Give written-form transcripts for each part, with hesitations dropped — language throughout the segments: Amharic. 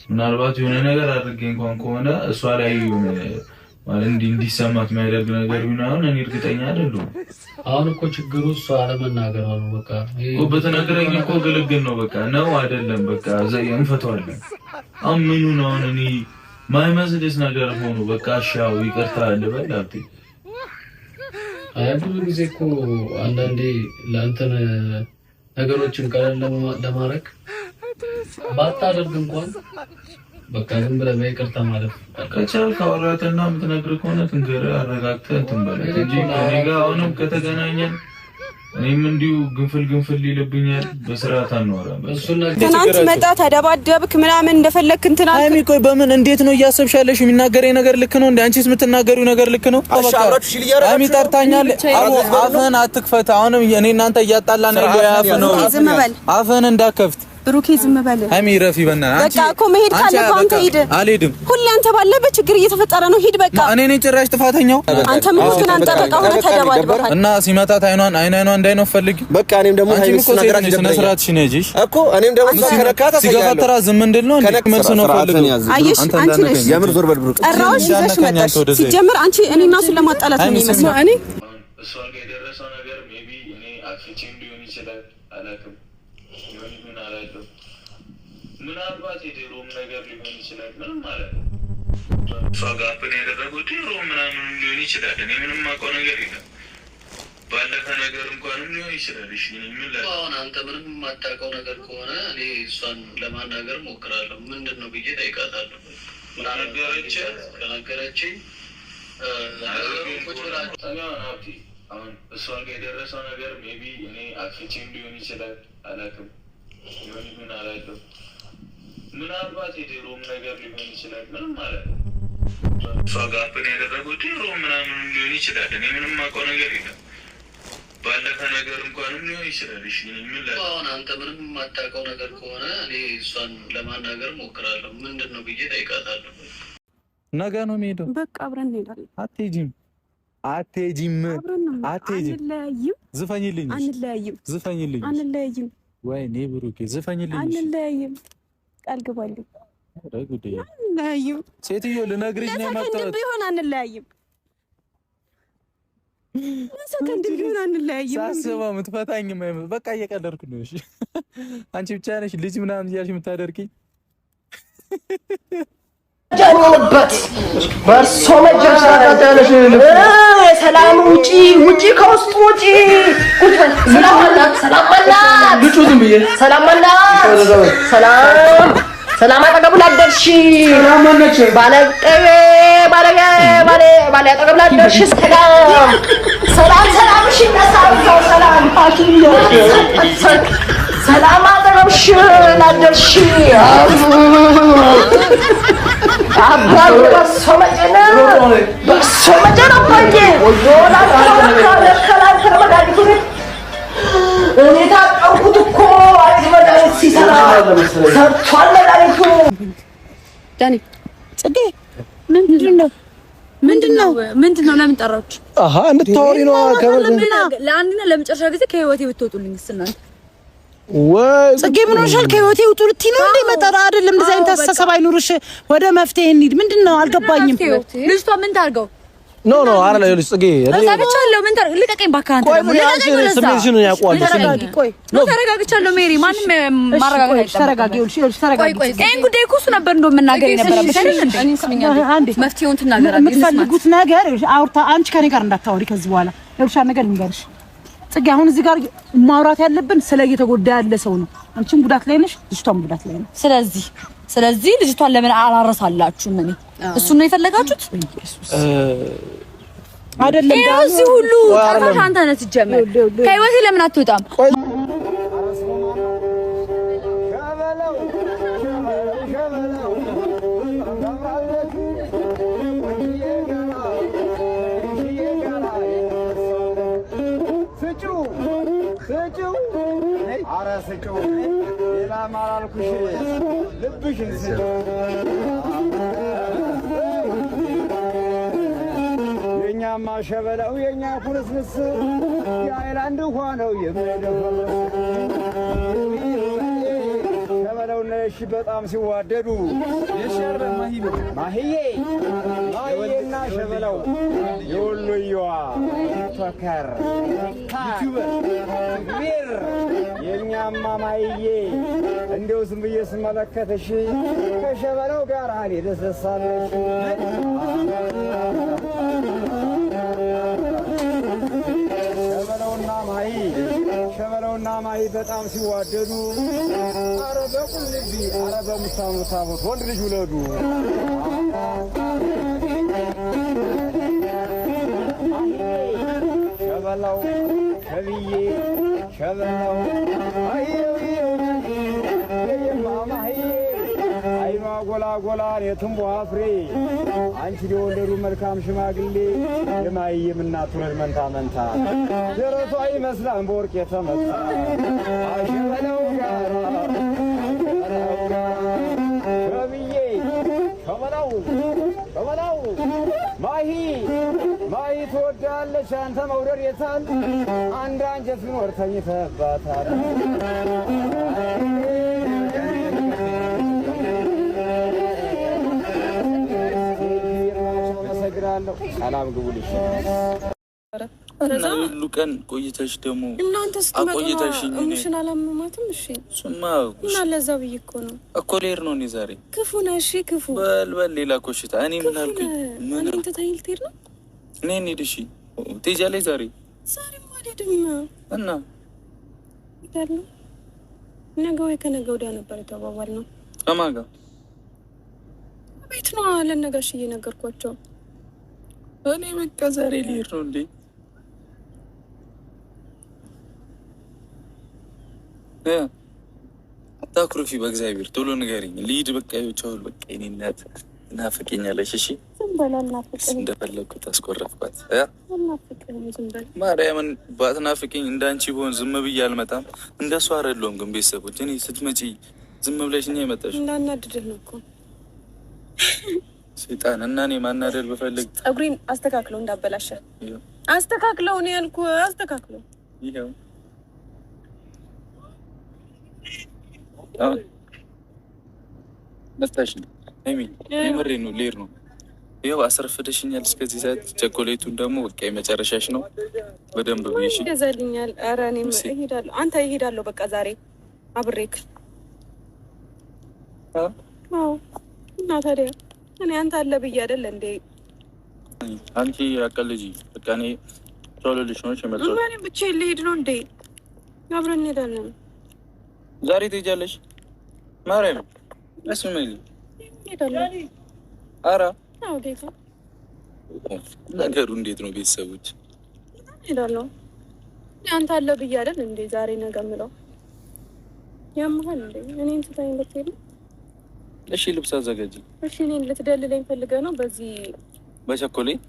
ምናልባት የሆነ ነገር አድርጌ እንኳን ከሆነ እሷ ላይ የሆነ ማለት እንዲሰማት የሚያደርግ ነገር ይሆናል እኔ እርግጠኛ አይደለሁም። አሁን እኮ ችግሩ እሷ አለመናገር ነው። በቃ እኮ በተናገረኝ እኮ ግልግል ነው በቃ ነው አይደለም በቃ ዘየን ፈቷለን። አምኑ ነው እኔ ማይመስልስ ነገር ሆኖ በቃ ሻው ይቅርታ ልበል አብቴ። ብዙ ጊዜ እኮ አንዳንዴ ለአንተ ነገሮችን ቀለል ለማድረግ ባታደርግ እንኳን በቃ ዝም ብለህ በይቅርታ ማለት ከቻልክ አውራትና የምትነግር ከሆነ ትንገርህ አረጋግተህ እንትን በለው እንጂ እኔ ጋር አሁንም ከተገናኘን እኔም እንዲሁ ግንፍል ይልብኛል። በስርዓት አንወራም። ትናንት መጣ ተደባደብክ ምናምን እንደፈለክ እንትና አይሚ ቆይ በምን እንዴት ነው እያሰብሽ ያለሽ? የሚናገረኝ ነገር ልክ ነው እንዴ? አንቺስ የምትናገሪው ነገር ልክ ነው? አይሚ ጠርታኛል። አፍህን አትክፈት። አሁንም እኔ እናንተ እያጣላን ነው ያፈነው። አፍህን እንዳከፍት ብሩኬ ዝም በል። አይሚ ረፊ በእናትህ አንቺ በቃ እኮ መሄድ ካለብህ አንተ ሂድ። አልሄድም። ሁሌ አንተ ባለበት ችግር እየተፈጠረ ነው። ሂድ በቃ። እኔ ነኝ ጭራሽ ጥፋተኛው። አንተ ምን ግን አንተ በቃ ሆነ ተደባድበሃል እና ሲመታት አይኗን እንዳይነው ፈልጊ። በቃ እኔም ደግሞ ሃይሚስ ነገራት ስነስርዓት ሽነጂሽ እኮ እኔም ደግሞ ከነካታ ሲገፈተራ ዝም እንድል ነው እንዴ? መልስ ነው ፈልጊ። አየሽ አንቺ ነሽ የምር ዞር በል ብሩክ። ጠራውሽ ይዘሽ መጣሽ። ሲጀምር አንቺ እኔና እሱን ለማጣላት ነው የሚመስለው። እኔ እሷ ጋር የደረሰው ነገር ሜቢ እኔ አክሲቲም ሊሆን ይችላል አላውቅም። ምን አላውቅም ምናልባት የድሮም ነገር ሊሆን ይችላል። ምንም ማለት ነው ፋጋፕን ያደረጉት ድሮ ምናምን ሊሆን ይችላል። እኔ ምንም አውቀው ነገር የለም። ባለፈ ነገር እንኳንም ሊሆን ይችላል። እሺ ምን ላይ አሁን አንተ ምንም የማታውቀው ነገር ከሆነ እኔ እሷን ለማናገር ሞክራለሁ። ምንድነው ብዬ ጠይቃታለሁ። ከነገረችኝ አሁን እሷ ጋር የደረሰው ነገር ሜቢ እኔ አክሲቲም ሊሆን ይችላል አላውቅም። ምን አላውቅም ምናልባት የድሮም ነገር ሊሆን ይችላል። ምንም ማለት ነው ፋጋፕን ያደረጉት ድሮ ምናምን ሊሆን ይችላል። እኔ ምንም አውቀው ነገር የለም። ባለፈ ነገር እንኳንም ሊሆን ይችላል። እሺ ምን ላይ አሁን አንተ ምንም የማታውቀው ነገር ከሆነ እኔ እሷን ለማናገር ሞክራለሁ። ምንድነው ብዬ ጠይቃታለሁ። ነገ ነው የምሄደው። በቃ አብረን እንሄዳለን። አትሄጂም። አንለያይም። ዝፈኝልኝ። አንለያይም። ወይኔ ብሩኬ ዝፈኝልኝ። አንለያይም። ቃል ግባልኝ። አንለያይም። ሴትዮ ልነግርሽ ነው የመጣሁት። ቢሆን አንለያይም። ሰከንድ ቢሆን አንለያይም። ሳስበው የምትፈታኝ በቃ እየቀለድኩ ነው። እሺ አንቺ ብቻ ነሽ ልጅ ምናምን እያልሽ የምታደርጊኝ። ጃኖበት በርሶ መጀመሪያ ሰላም ውጪ ከውስጥ ውጪ ቁጭ ሰላም አላት ልጁ ዝም ብዬ ሰላም አጠገብ ላደርሽ ባለ አጠገብ ላደርሽ ሰላም እሺ ሰላም አጠገብሽ ላደርሽ አባዬ በርሶ መጀነ አባዬ ወዶላ እኔ ታጠብኩት እኮ አሪፍ መድኃኒት ሲሰራ ሰርቷል መድኃኒቱ። ዳኒ ጽጌ ምንድነው ለምን ጠራችሁ? እንድታወሪ ነው ለአንድና ለመጨረሻ ጊዜ ከህይወቴ ብትወጡልኝ እናንተ ወይ ጽጌ ምን ሆነሻል? ከህይወቴ ውጡ ልትይ ነው እንዴ? መጠራ አይደለም እንደዚህ አይነት አስተሳሰብ አይኑርሽ። ወደ መፍትሄ እንሂድ። ምንድነው አልገባኝም። ልጅቷ ምን ታርገው? ኖ አረ ላይ ልጅ ጽጌ ተረጋግቻለሁ። ምን ታርገው? ልቀቀኝ እባክህ አንተ። ስሜትሽን ያውቀዋል። ቆይ ተረጋግቻለሁ ሜሪ። ማንም ማረጋጋት አይቻልም። ተረጋጊ። ተረጋጊ። ይሄን ጉዳይ እኮ እሱ ነበር እንደው መናገር የነበረበት አይደል እንዴ? እኔ ስምኛለሁ። መፍትሄውን ትናገራለህ። የምትፈልጉት ነገር አውርታ አንቺ ከኔ ጋር እንዳታወሪ ከዚህ በኋላ የውሻ ነገር ልንገርሽ ጽጌ። አሁን እዚህ ጋር ማውራት ያለብን ስለ እየተጎዳ ያለ ሰው ነው። አንቺም ጉዳት ላይ ነሽ፣ ልጅቷም ጉዳት ላይ ነው። ስለዚህ ልጅቷን ለምን አላረሳላችሁም? እሱ ነው የፈለጋችሁት አይደለም? እዚህ ሁሉ ታፋሽ አንተ ነህ ስትጀምር። ከህይወቴ ለምን አትወጣም? ስጪው ሌላ ማላልኩሽ ልብሽን ስጪው የኛማ ሸበለው የኛ ኩርስስ የአይላንድ ውሃ ነው የሚደፈርስ ሸበለው ነሽ በጣም ሲዋደዱ ማሂዬ ማሂዬና ሸበላው የወሎየዋ ቶከር ቢር የኛማ ማሂዬ እንደው ዝም ብዬ ስመለከትሽ ከሸበላው ጋር አኔ ደስሳለሽ ሸበለውና ማሂ በጣም ሲዋደዱ አረ በቁልቢ አረ በሙታሙታሙት ወንድ ልጅ ውለዱ ሸበላው ሸብዬ ሸበላው ማሂ አይኗ ጎላጎላ የትንቧ ፍሬ አንቺ የወለዱ መልካም ሽማግሌ የማየም እናት ወለድ መንታ መንታ ደረቷ ይመስላል በወርቅ የተመታ አሸበለው ጋራ ሸብዬ ሸበላው ሸበላው ማሂ ማሂ ትወዳለች አንተ መውደድ የታል አንድ አንጀት ቢኖር ተኝተህባታል ሰላም ግቡልሽ እና ሁሉ ቀን ቆይተሽ ደግሞ እናንተ ስትመጡ ምሽን አላመማትም እሺ ሱማ እና ለዛ ብዬ እኮ ነው እኮ ሌር ነው እኔ ዛሬ ክፉ ነህ እሺ ክፉ በል ሌላ ኮሽታ እኔ ምን አልኩኝ ምን አንተ ታይልቴር ነው እኔ እንሂድሽ ትሄጃለሽ ዛሬ አልሄድም እና ይደሉ ነገ ወይ ከነገ ወዲያ ነበር የተባባልነው ከማን ጋር ቤት ነው ለነጋሽ እየነገርኳቸው እኔ በቃ ዛሬ ልሄድ ነው እንዴ አታኩርፊ በእግዚአብሔር ቶሎ ንገሪኝ ልሂድ በቃ ይወጫው በቃ እኔ እናት ናፍቀኛለሽ እሺ ዝም በል አልናፍቅም እንደፈለኩት አስቆረፍኳት አልናፍቅም ዝም በል ማርያምን ባትናፍቀኝ እንዳንቺ ቢሆን ዝም ብዬ አልመጣም እንደሷ አይደለሁም ግን ቤተሰቦች እኔ ስትመጪ ዝም ብለሽኛ የመጣሽ እንዳናድድህ ነው እኮ ሰይጣን እና እኔ ማናደር በፈልግ ጸጉሬን አስተካክለው እንዳበላሸ አስተካክለው ነው ያልኩ አስተካክለው ይሄው መጣሽ ነኝ የምሬ ነው ሌር ነው ይሄው አስረፍደሽኛል እስከዚህ ሰዓት ቸኮሌቱን ደግሞ በቃ የመጨረሻሽ ነው በደንብ ብዬሽ ገዛልኛል ኧረ እኔም እሄዳለሁ አንተ እሄዳለሁ በቃ ዛሬ አብሬክ አዎ እና ታዲያ እኔ አንተ አለ ብዬ አይደል እንዴ አንቺ አቀልጂ በቃ እኔ ቶሎልሽ ነው የመጣው እኔ ብቻዬን ልሄድ ነው እንዴ አብረን እንሄዳለን ዛሬ ትሄጃለሽ ማርያም እስመኝ ሄዳለሁ ኧረ አዎ ጌታ ነገሩ እንዴት ነው ቤተሰቦች ሄዳለሁ አንተ አለ ብዬ አይደል እንዴ ዛሬ ነገ የምለው ያምሃል እንዴ እኔን ትታኝ ልትሄድ እሺ ልብስ አዘጋጅ እሺ እኔን ልትደልለኝ ፈልገህ ነው በዚህ በቸኮሌት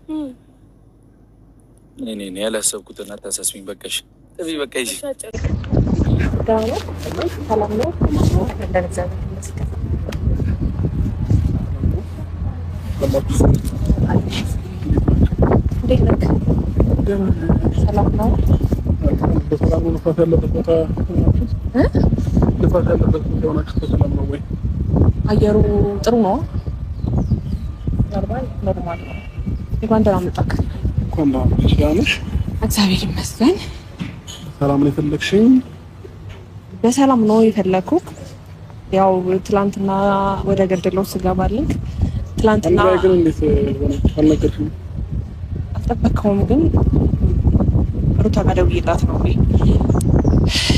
እኔ ያላሰብኩትን አታሳስቢኝ በቃሽ እዚህ በቃ ይዤ ጋር ሰላም ነው እንደዛ መስከረ እንዴት ነህ ሰላም ነው በሰላም ነው ልፋት ያለበት ቦታ ልፋት ያለበት ቦታ ሆናችሁ ሰላም ነው ወይ አየሩ ጥሩ ነው ያርባል ኖርማል ነው እንኳን ደህና መጣክ እንኳን ደህና ነሽ እግዚአብሔር ይመስገን ሰላም ነው የፈለግሽኝ በሰላም ነው የፈለኩት ያው ትላንትና ወደ ገደለው ስገባልክ ትላንትና ግን እንዴት አልነገርሽም አልጠበቅከውም ግን ሩታ ጋር ደውዬላት ነው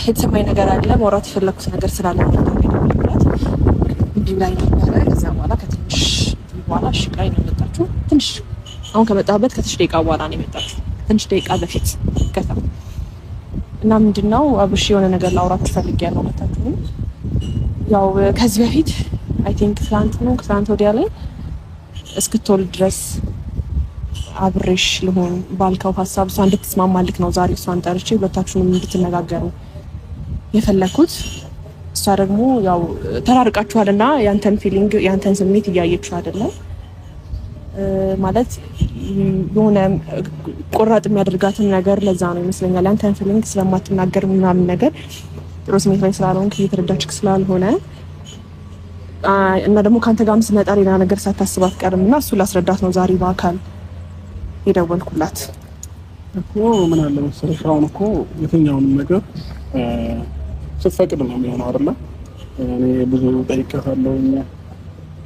የተሰማኝ ነገር አለ ማውራት የፈለኩት ነገር ስላለ ነው ደውዬላት እንዲህ ላይ ነበረ ከዛ በኋላ ከትንሽ በኋላ እሺ ላይ ነው የመጣችው ትንሽ አሁን ከመጣበት ከትንሽ ደቂቃ በኋላ ነው የመጣችው ትንሽ ደቂቃ በፊት ከዛ እና ምንድነው አብሽ የሆነ ነገር ላውራት ፈልጌያለሁ መጣችሁ ያው ከዚህ በፊት አይ ቲንክ ትላንት ወዲያ ላይ እስክትወልድ ድረስ አብሬሽ ልሆን ባልከው ሀሳብ እሷ እንድትስማማልክ ነው ዛሬ እሷን ጠርቼ ሁለታችሁንም እንድትነጋገሩ የፈለኩት እሷ ደግሞ ያው ተራርቃችኋልና ያንተን ፊሊንግ ያንተን ስሜት እያየችው አይደለም ማለት የሆነ ቆራጥ የሚያደርጋትን ነገር ለዛ ነው ይመስለኛል ያንተን ፊሊንግ ስለማትናገር ምናምን ነገር ጥሩ ስሜት ላይ ስላልሆንክ እየተረዳችክ ስላልሆነ እና ደግሞ ካንተ ጋርም ስመጣ ሌላ ነገር ሳታስባት ቀርምና እሱ ላስረዳት ነው ዛሬ በአካል የደወልኩላት እኮ ምን አለ መሰለሽ አሁን እኮ የትኛውንም ነገር ስትፈቅድ ነው የሚሆነው አይደል? እኔ ብዙ ጠይቄያታለሁ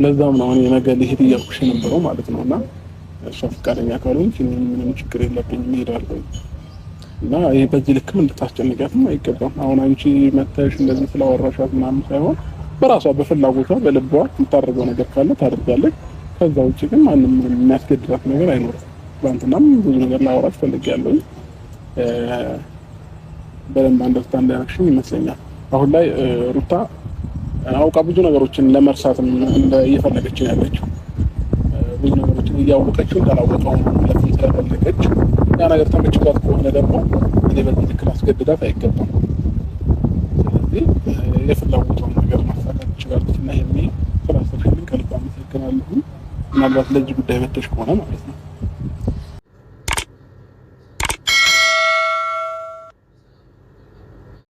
ለዛም ነው እኔ ነገ ልሄድ እያልኩሽ የነበረው ማለት ነውና እሷ ፈቃደኛ ካልሆነች ምንም ችግር የለብኝም እሄዳለሁ እና ይሄ በዚህ ልክም እንድታስጨንቂያትም አይገባም። አሁን አንቺ መተሽ እንደዚህ ስላወራሻት ምናምን ሳይሆን በራሷ በፍላጎቷ በልቧ የምታደርገው ነገር ካለ ታደርጋለች። ከዛ ውጭ ግን ማንም የሚያስገድዳት ነገር አይኖርም። ባንተናም ብዙ ነገር ላወራሽ ፈልጌያለሁ። በደንብ አንደርስታንድ ያደረግሽኝ ይመስለኛል። አሁን ላይ ሩታ አውቃ ብዙ ነገሮችን ለመርሳትም እየፈለገች ነው ያለችው። ብዙ ነገሮችን እያወቀች እንዳላወቀው ለምን ስለፈለገች ያ ነገር ተመችቷት ከሆነ ደግሞ እኔ በዚህ ልክ አስገድዳት አይገባም። ስለዚህ የፍላጎቷን ነገር ማሳካት ትችላለች እና ይሄኔ ስላሰብሽልኝ ከልብ አመሰግናለሁ። ምናልባት ለዚህ ጉዳይ መተሽ ከሆነ ማለት ነው